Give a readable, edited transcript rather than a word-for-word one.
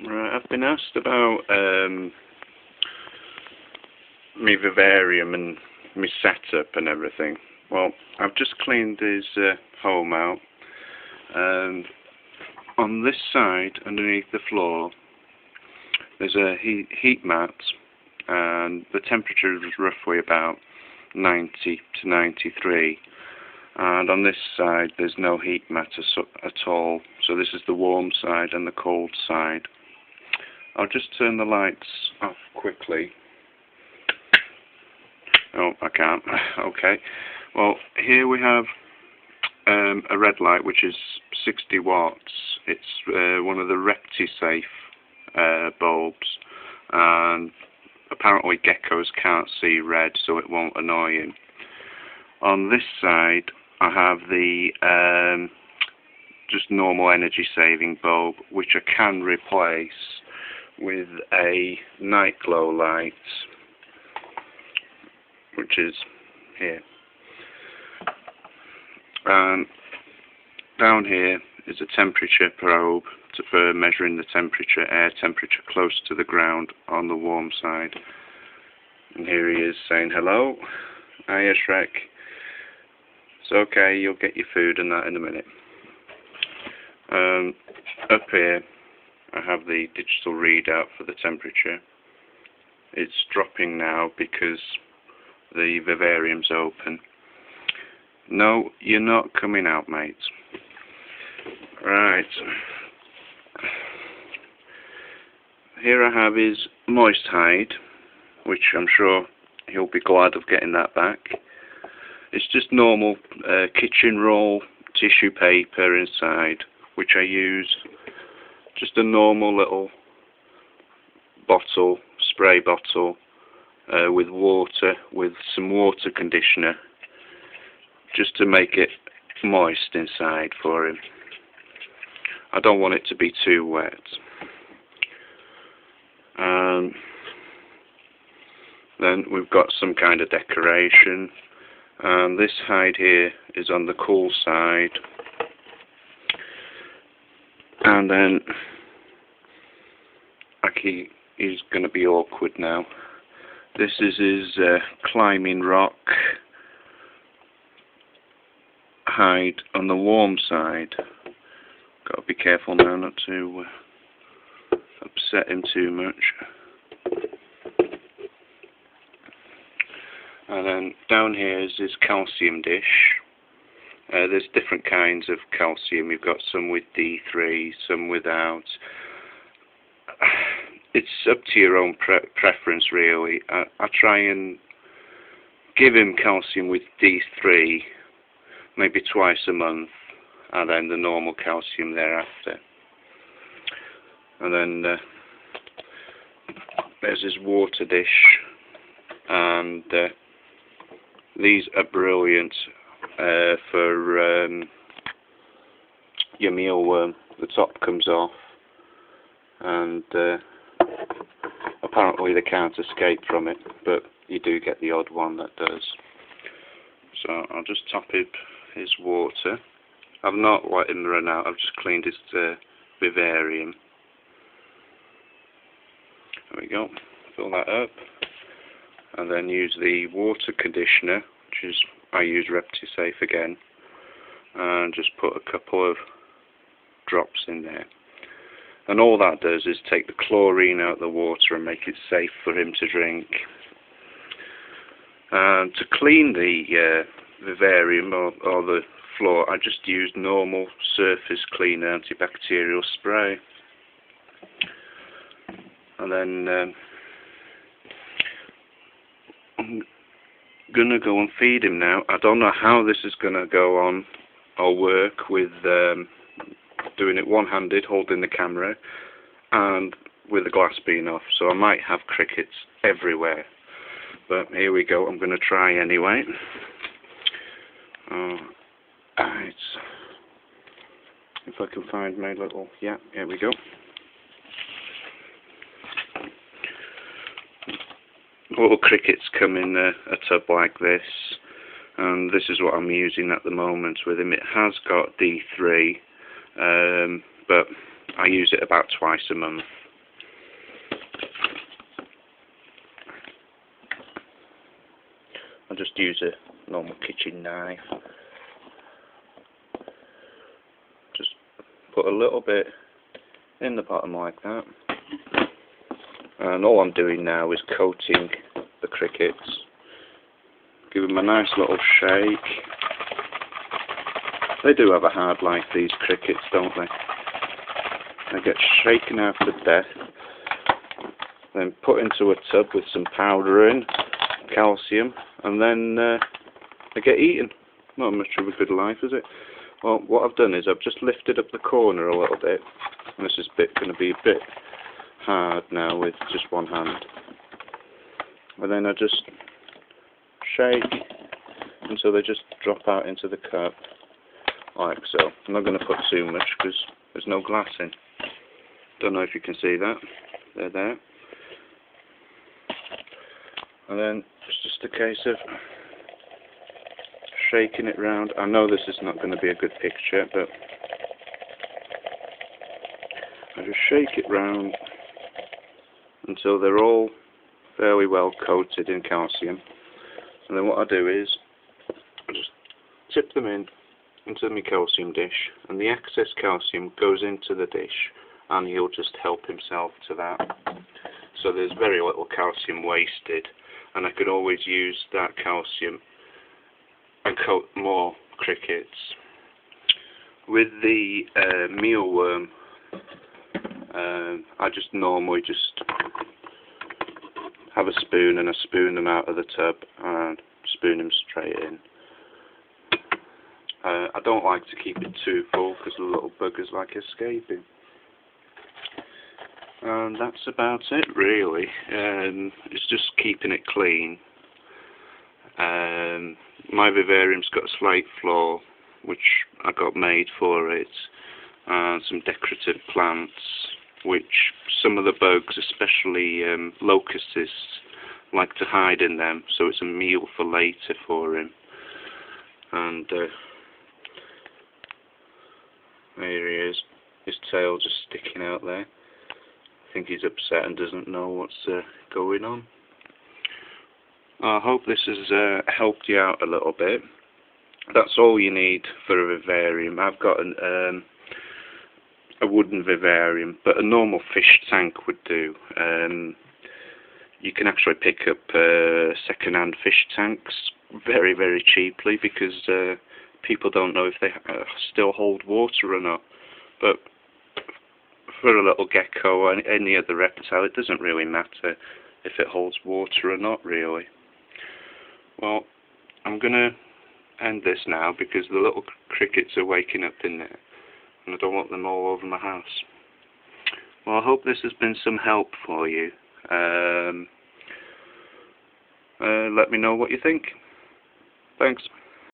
Right, I've been asked about my vivarium and my setup and everything. Well, I've just cleaned his home out, and on this side, underneath the floor, there's a heat mat, and the temperature is roughly about 90 to 93. And on this side, there's no heat mat at all. So this is the warm side and the cold side. I'll just turn the lights off quickly. Oh, I can't. Okay. Well, here we have a red light, which is 60 watts. It's one of the ReptiSafe bulbs, and apparently geckos can't see red, so it won't annoy him. On this side, I have the just normal energy saving bulb, which I can replace with a night glow light, which is here. And down here is a temperature probe for measuring the temperature, air temperature close to the ground on the warm side. And here he is saying hello. Hiya, Shrek. It's okay, you'll get your food and that in a minute. Up here I have the digital readout for the temperature. It's dropping now because the vivarium's open. No, you're not coming out, mate. Right. Here I have his moist hide, which I'm sure he'll be glad of getting that back. It's just normal kitchen roll tissue paper inside, which I use just a normal little bottle, spray bottle, with water, with some water conditioner, just to make it moist inside for him. I don't want it to be too wet. Then we've got some kind of decoration. This hide here is on the cool side. And then he's going to be awkward now. This is his climbing rock hide on the warm side. Got to be careful now not to upset him too much. And then down here is his calcium dish. There's different kinds of calcium. You've got some with D3, some without. It's up to your own preference, really. I try and give him calcium with D3 maybe twice a month, and then the normal calcium thereafter. And then there's his water dish, and these are brilliant for your mealworm. The top comes off, and apparently they can't escape from it, but you do get the odd one that does. So I'll just top his water. I've not let him run out, I've just cleaned his vivarium. There we go, fill that up, and then use the water conditioner, which is, I use ReptiSafe again, and just put a couple of drops in there. And all that does is take the chlorine out of the water and make it safe for him to drink. And to clean the vivarium or the floor, I just use normal surface cleaner antibacterial spray. And then I'm gonna go and feed him now. I don't know how this is gonna go on or work with doing it one-handed, holding the camera, and with the glass being off. So I might have crickets everywhere. But here we go. I'm gonna try anyway. Right. If I can find my little, yeah, here we go. Little crickets come in a tub like this, and this is what I'm using at the moment with him. It has got D3, but I use it about twice a month. I just use a normal kitchen knife. Just put a little bit in the bottom like that. And all I'm doing now is coating the crickets. Give them a nice little shake. They do have a hard life, these crickets, don't they? They get shaken out to death, then put into a tub with some powder in, calcium, and then they get eaten. Not much of a good life, is it? Well, what I've done is I've just lifted up the corner a little bit, and this is going to be a bit hard now with just one hand. And then I just shake until they just drop out into the cup, like so. I'm not going to put too much because there's no glass in. Don't know if you can see that. They're there. And then it's just a case of shaking it round. I know this is not going to be a good picture, but I just shake it round until they're all fairly well coated in calcium. And then what I do is I just tip them into my calcium dish, and the excess calcium goes into the dish, and he'll just help himself to that. So there's very little calcium wasted, and I could always use that calcium and coat more crickets. With the mealworm, I just normally just have a spoon and I spoon them out of the tub and spoon them straight in. I don't like to keep it too full because the little buggers like escaping. And that's about it really. It's just keeping it clean. My vivarium's got a slate floor which I got made for it, and some decorative plants which some of the bugs, especially locusts, like to hide in them, so it's a meal for later for him. And there he is, his tail just sticking out there. I think he's upset and doesn't know what's going on. I hope this has helped you out a little bit. That's all you need for a vivarium. I've got a wooden vivarium, but a normal fish tank would do. You can actually pick up second-hand fish tanks very, very cheaply because people don't know if they still hold water or not. But for a little gecko or any other reptile, it doesn't really matter if it holds water or not, really. Well, I'm going to end this now because the little crickets are waking up in there and I don't want them all over my house. Well, I hope this has been some help for you. Let me know what you think. Thanks.